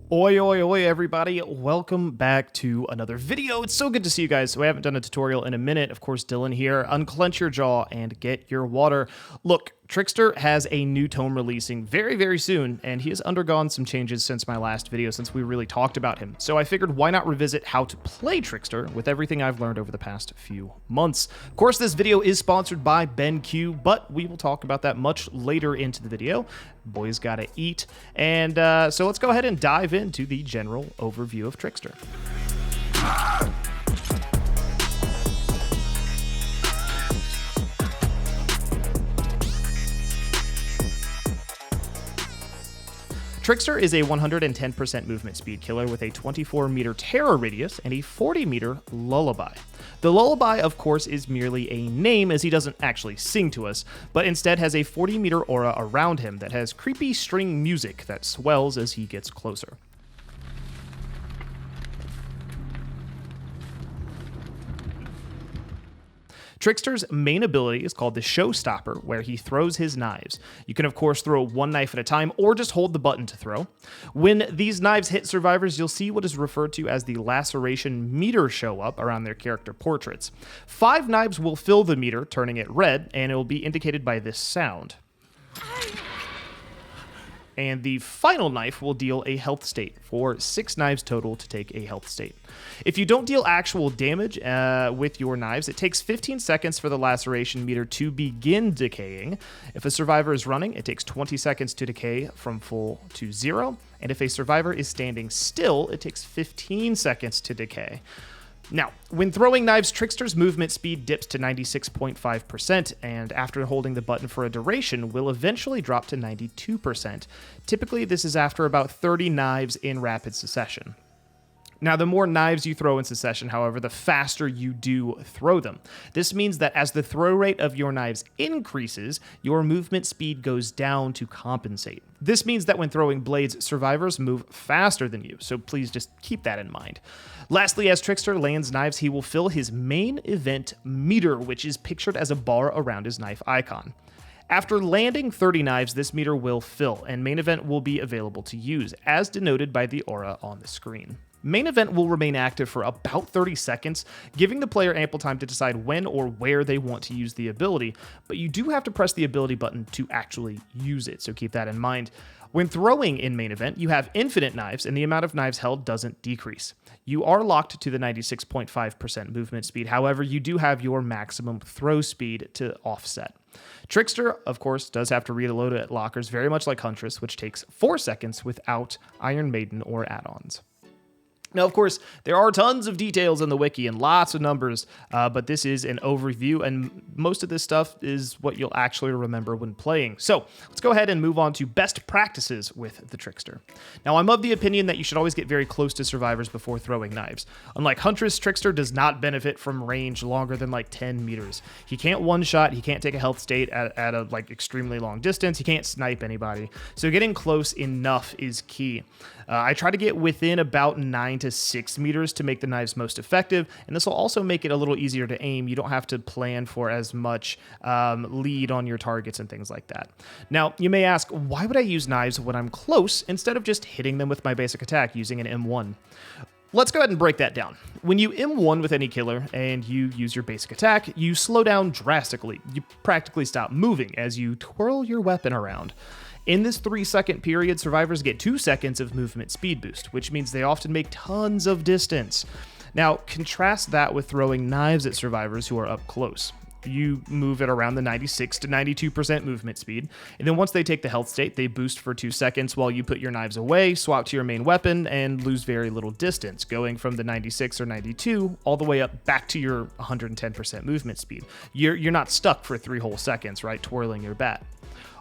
Oi, oi, oi, everybody. Welcome back to another video. It's so good to see you guys. So I haven't done a tutorial in a minute. Of course, Dylan here. Unclench your jaw and get your water. Look, Trickster has a new tome releasing very, very soon, and he has undergone some changes since my last video, since we really talked about him. So I figured why not revisit how to play Trickster with everything I've learned over the past few months. Of course, this video is sponsored by BENQ, but we will talk about that much later into the video. Boys gotta eat. And so let's go ahead and dive into the general overview of Trickster. Trickster is a 110% movement speed killer with a 24-meter terror radius and a 40-meter lullaby. The lullaby, of course, is merely a name, as he doesn't actually sing to us, but instead has a 40-meter aura around him that has creepy string music that swells as he gets closer. Trickster's main ability is called the Showstopper, where he throws his knives. You can, of course, throw one knife at a time or just hold the button to throw. When these knives hit survivors, you'll see what is referred to as the laceration meter show up around their character portraits. 5 knives will fill the meter, turning it red, and it will be indicated by this sound. And the final knife will deal a health state, for 6 knives total to take a health state. If you don't deal actual damage with your knives, it takes 15 seconds for the laceration meter to begin decaying. If a survivor is running, it takes 20 seconds to decay from full to 0. And if a survivor is standing still, it takes 15 seconds to decay. Now, when throwing knives, Trickster's movement speed dips to 96.5%, and after holding the button for a duration, will eventually drop to 92%. Typically, this is after about 30 knives in rapid succession. Now, the more knives you throw in succession, however, the faster you do throw them. This means that as the throw rate of your knives increases, your movement speed goes down to compensate. This means that when throwing blades, survivors move faster than you, so please just keep that in mind. Lastly, as Trickster lands knives, he will fill his main event meter, which is pictured as a bar around his knife icon. After landing 30 knives, this meter will fill, and main event will be available to use, as denoted by the aura on the screen. Main event will remain active for about 30 seconds, giving the player ample time to decide when or where they want to use the ability, but you do have to press the ability button to actually use it, so keep that in mind. When throwing in main event, you have infinite knives, and the amount of knives held doesn't decrease. You are locked to the 96.5% movement speed, however, you do have your maximum throw speed to offset. Trickster, of course, does have to reload at lockers, very much like Huntress, which takes 4 seconds without Iron Maiden or add-ons. Now, of course, there are tons of details in the wiki and lots of numbers, but this is an overview, and most of this stuff is what you'll actually remember when playing. So let's go ahead and move on to best practices with the Trickster. Now, I'm of the opinion that you should always get very close to survivors before throwing knives. Unlike Huntress, Trickster does not benefit from range longer than like 10 meters. He can't one-shot, he can't take a health state at a like extremely long distance, he can't snipe anybody. So getting close enough is key. I try to get within about 9 to 6 meters to make the knives most effective, and this will also make it a little easier to aim. You don't have to plan for as much lead on your targets and things like that. Now, you may ask, why would I use knives when I'm close instead of just hitting them with my basic attack using an M1? Let's go ahead and break that down. When you M1 with any killer and you use your basic attack, you slow down drastically. You practically stop moving as you twirl your weapon around. In this 3-second period, survivors get 2 seconds of movement speed boost, which means they often make tons of distance. Now, contrast that with throwing knives at survivors who are up close. You move at around the 96 to 92% movement speed, and then once they take the health state, they boost for 2 seconds while you put your knives away, swap to your main weapon, and lose very little distance, going from the 96 or 92 all the way up back to your 110% movement speed. You're not stuck for 3 whole seconds, right, twirling your bat.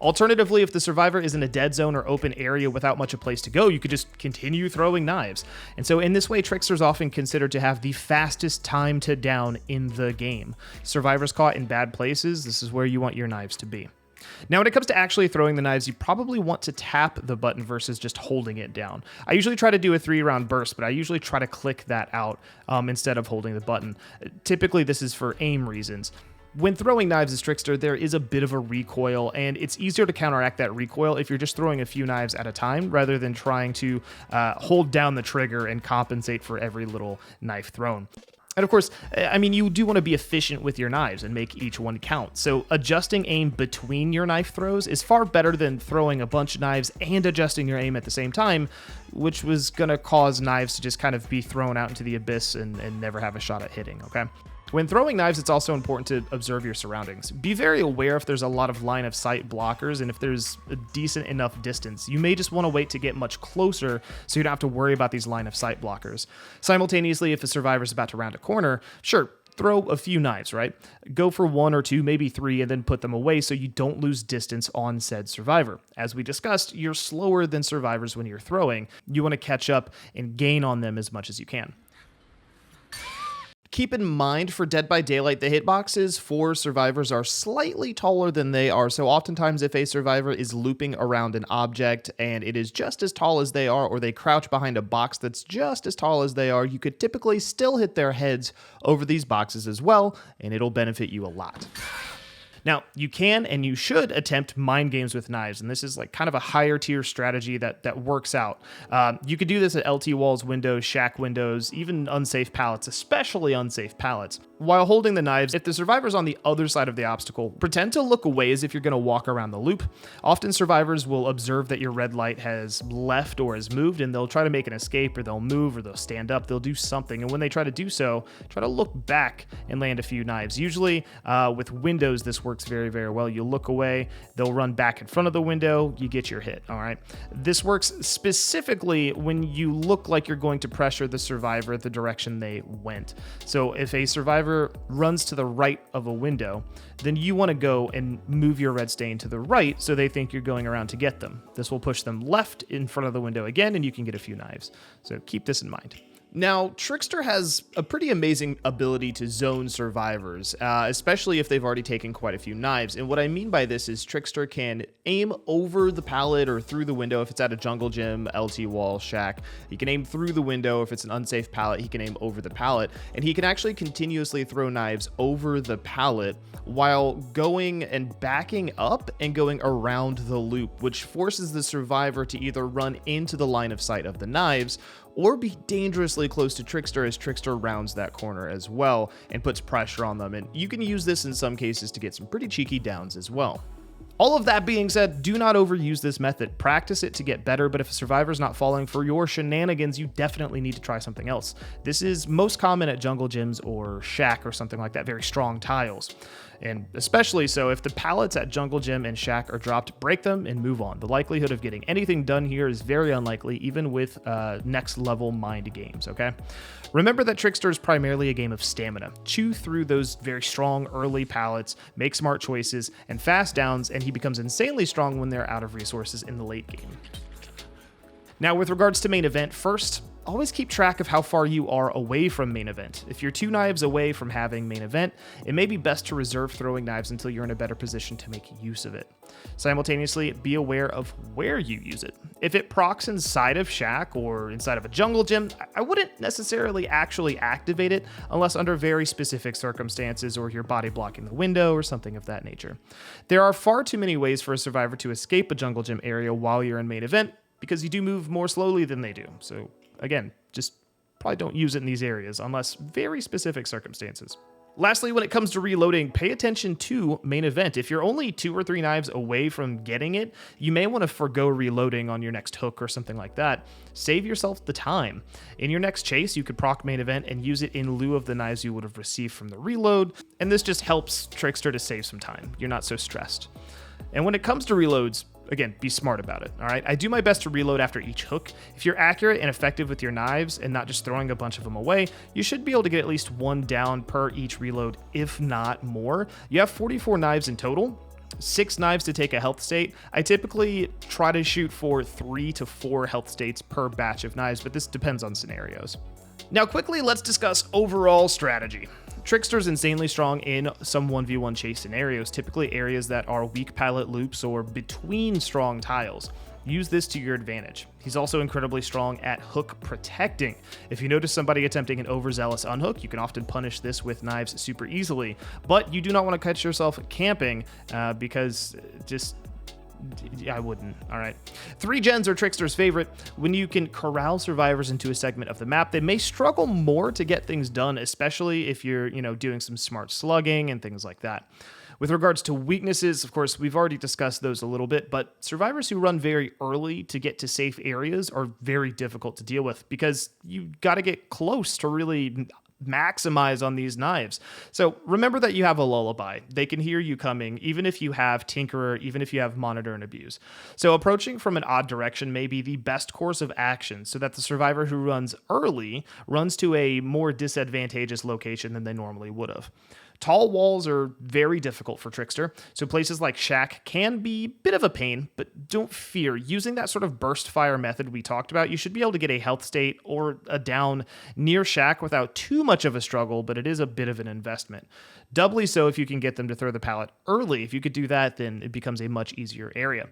Alternatively, if the survivor is in a dead zone or open area without much of a place to go, you could just continue throwing knives. And so in this way, Trickster's often considered to have the fastest time to down in the game. Survivors caught in bad places, this is where you want your knives to be. Now, when it comes to actually throwing the knives, you probably want to tap the button versus just holding it down. I usually try to do a 3-round burst, but I usually try to click that out instead of holding the button. Typically, this is for aim reasons. When throwing knives as Trickster, there is a bit of a recoil, and it's easier to counteract that recoil if you're just throwing a few knives at a time rather than trying to hold down the trigger and compensate for every little knife thrown. And of course, I mean, you do want to be efficient with your knives and make each one count. So adjusting aim between your knife throws is far better than throwing a bunch of knives and adjusting your aim at the same time, which was going to cause knives to just kind of be thrown out into the abyss and never have a shot at hitting, okay? When throwing knives, it's also important to observe your surroundings. Be very aware if there's a lot of line of sight blockers and if there's a decent enough distance. You may just want to wait to get much closer so you don't have to worry about these line of sight blockers. Simultaneously, if a survivor's about to round a corner, sure, throw a few knives, right? Go for 1 or 2, maybe 3, and then put them away so you don't lose distance on said survivor. As we discussed, you're slower than survivors when you're throwing. You want to catch up and gain on them as much as you can. Keep in mind, for Dead by Daylight, the hitboxes for survivors are slightly taller than they are, so oftentimes if a survivor is looping around an object and it is just as tall as they are, or they crouch behind a box that's just as tall as they are, you could typically still hit their heads over these boxes as well, and it'll benefit you a lot. Now, you can and you should attempt mind games with knives, and this is like kind of a higher tier strategy that works out. You could do this at LT walls, windows, shack windows, even unsafe pallets, especially unsafe pallets. While holding the knives, if the survivor's on the other side of the obstacle, pretend to look away as if you're going to walk around the loop. Often survivors will observe that your red light has left or has moved, and they'll try to make an escape, or they'll move, or they'll stand up, they'll do something. And when they try to do so, try to look back and land a few knives. Usually with windows, this works very, very well. You look away, they'll run back in front of the window, you get your hit, all right? This works specifically when you look like you're going to pressure the survivor the direction they went. So if a survivor runs to the right of a window, then you want to go and move your red stain to the right so they think you're going around to get them. This will push them left in front of the window again, and you can get a few knives. So keep this in mind. Now, Trickster has a pretty amazing ability to zone survivors, especially if they've already taken quite a few knives. And what I mean by this is Trickster can aim over the pallet or through the window if it's at a jungle gym, LT wall, shack. He can aim through the window if it's an unsafe pallet. He can aim over the pallet. And he can actually continuously throw knives over the pallet while going and backing up and going around the loop, which forces the survivor to either run into the line of sight of the knives or be dangerously close to Trickster as Trickster rounds that corner as well and puts pressure on them. And you can use this in some cases to get some pretty cheeky downs as well. All of that being said, do not overuse this method. Practice it to get better, but if a survivor's not falling for your shenanigans, you definitely need to try something else. This is most common at jungle gyms or shack or something like that, very strong tiles. And especially so if the pallets at jungle gym and shack are dropped, break them and move on. The likelihood of getting anything done here is very unlikely, even with next level mind games, okay? Remember that Trickster is primarily a game of stamina. Chew through those very strong early pallets, make smart choices, and fast downs, and he becomes insanely strong when they're out of resources in the late game. Now, with regards to main event, first, always keep track of how far you are away from main event. If you're 2 knives away from having main event, it may be best to reserve throwing knives until you're in a better position to make use of it. Simultaneously, be aware of where you use it. If it procs inside of shack or inside of a jungle gym, I wouldn't necessarily actually activate it unless under very specific circumstances or your body blocking the window or something of that nature. There are far too many ways for a survivor to escape a jungle gym area while you're in main event because you do move more slowly than they do. So again, just probably don't use it in these areas unless very specific circumstances. Lastly, when it comes to reloading, pay attention to main event. If you're only 2 or 3 knives away from getting it, you may want to forgo reloading on your next hook or something like that. Save yourself the time. In your next chase, you could proc main event and use it in lieu of the knives you would have received from the reload, and this just helps Trickster to save some time. You're not so stressed. And when it comes to reloads, again, be smart about it, all right? I do my best to reload after each hook. If you're accurate and effective with your knives and not just throwing a bunch of them away, you should be able to get at least 1 down per each reload, if not more. You have 44 knives in total, 6 knives to take a health state. I typically try to shoot for 3 to 4 health states per batch of knives, but this depends on scenarios. Now quickly, let's discuss overall strategy. Trickster's insanely strong in some 1v1 chase scenarios, typically areas that are weak pallet loops or between strong tiles. use this to your advantage. He's also incredibly strong at hook protecting. If you notice somebody attempting an overzealous unhook, you can often punish this with knives super easily, but you do not want to catch yourself camping because I wouldn't. All right. 3 gens are Trickster's favorite. When you can corral survivors into a segment of the map, they may struggle more to get things done, especially if you're, doing some smart slugging and things like that. With regards to weaknesses, of course, we've already discussed those a little bit, but survivors who run very early to get to safe areas are very difficult to deal with because you got to get close to really maximize on these knives. So remember that you have a lullaby. They can hear you coming, even if you have Tinkerer, even if you have Monitor and Abuse. So approaching from an odd direction may be the best course of action so that the survivor who runs early runs to a more disadvantageous location than they normally would have. Tall walls are very difficult for Trickster, so places like Shack can be a bit of a pain, but don't fear. Using that sort of burst fire method we talked about, you should be able to get a health state or a down near Shack without too much of a struggle, but it is a bit of an investment. Doubly so if you can get them to throw the pallet early. If you could do that, then it becomes a much easier area.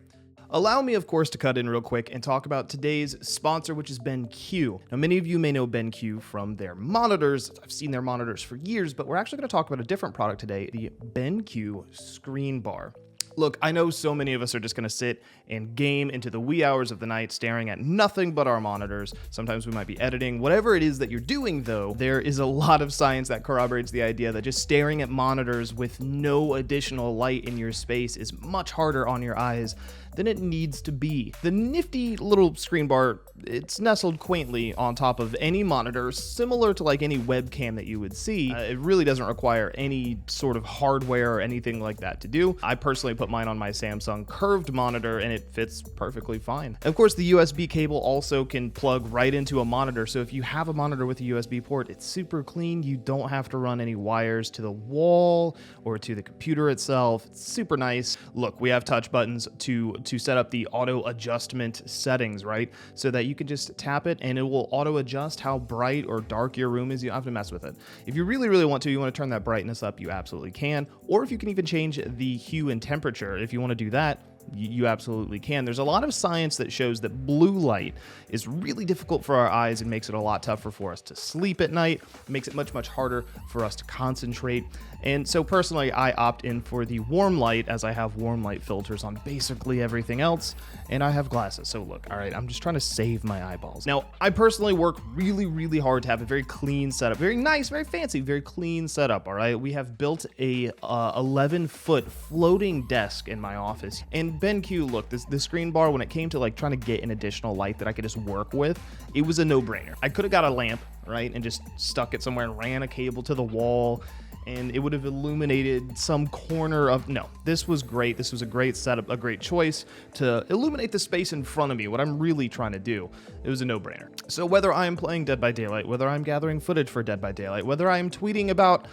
Allow me, of course, to cut in real quick and talk about today's sponsor, which is BENQ. Now, many of you may know BENQ from their monitors. I've seen their monitors for years, but we're actually going to talk about a different product today, the BENQ ScreenBar. Look, I know so many of us are just going to sit and game into the wee hours of the night staring at nothing but our monitors. Sometimes we might be editing. Whatever it is that you're doing, though, there is a lot of science that corroborates the idea that just staring at monitors with no additional light in your space is much harder on your eyes than it needs to be. The nifty little screen bar, it's nestled quaintly on top of any monitor, similar to like any webcam that you would see. It really doesn't require any sort of hardware or anything like that to do. I personally put mine on my Samsung curved monitor and it fits perfectly fine. Of course, the USB cable also can plug right into a monitor, so if you have a monitor with a USB port, it's super clean. You don't have to run any wires to the wall or to the computer itself. It's super nice. Look, we have touch buttons to set up the auto adjustment settings, right? So that you can just tap it and it will auto adjust how bright or dark your room is. You don't have to mess with it. If you really, really want to, you want to turn that brightness up, you absolutely can. Or if you can even change the hue and temperature, if you want to do that, you absolutely can. There's a lot of science that shows that blue light is really difficult for our eyes and makes it a lot tougher for us to sleep at night. It makes it much, much harder for us to concentrate. And so personally, I opt in for the warm light as I have warm light filters on basically everything else, and I have glasses. So look, all right, I'm just trying to save my eyeballs. Now, I personally work really, really hard to have a very clean setup, very nice, very fancy, very clean setup, all right? We have built a 11-foot floating desk in my office, and BENQ, look, the screen bar, when it came to like trying to get an additional light that I could just work with, it was a no-brainer. I could have got a lamp, right, and just stuck it somewhere and ran a cable to the wall, and it would have illuminated some corner of... No, this was great. This was a great setup, a great choice to illuminate the space in front of me, what I'm really trying to do. It was a no-brainer. So whether I'm playing Dead by Daylight, whether I'm gathering footage for Dead by Daylight, whether I'm tweeting about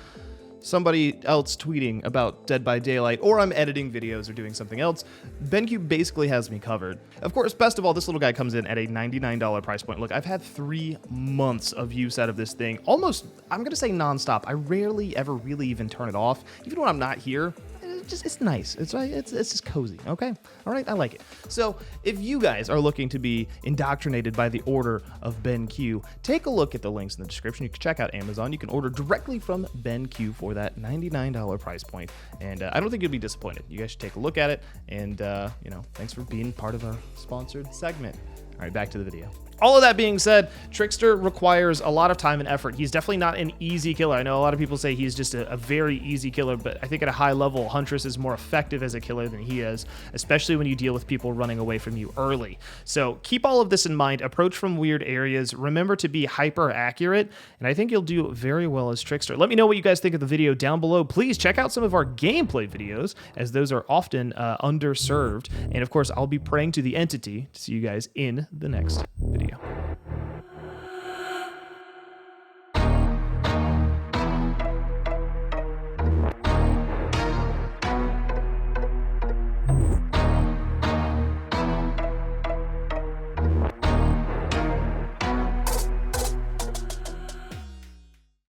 somebody else tweeting about Dead by Daylight, or I'm editing videos or doing something else, BENQ basically has me covered. Of course, best of all, this little guy comes in at a $99 price point. Look, I've had 3 months of use out of this thing, almost, I'm gonna say nonstop. I rarely ever really even turn it off, even when I'm not here. It's nice. It's just cozy. Okay. All right. I like it. So if you guys are looking to be indoctrinated by the order of BENQ, take a look at the links in the description. You can check out Amazon. You can order directly from BENQ for that $99 price point. And I don't think you'll be disappointed. You guys should take a look at it. And, thanks for being part of our sponsored segment. All right, back to the video. All of that being said, Trickster requires a lot of time and effort. He's definitely not an easy killer. I know a lot of people say he's just a very easy killer, but I think at a high level, Huntress is more effective as a killer than he is, especially when you deal with people running away from you early. So keep all of this in mind. Approach from weird areas. Remember to be hyper accurate, and I think you'll do very well as Trickster. Let me know what you guys think of the video down below. Please check out some of our gameplay videos, as those are often underserved. And of course, I'll be praying to the entity to see you guys in the next video.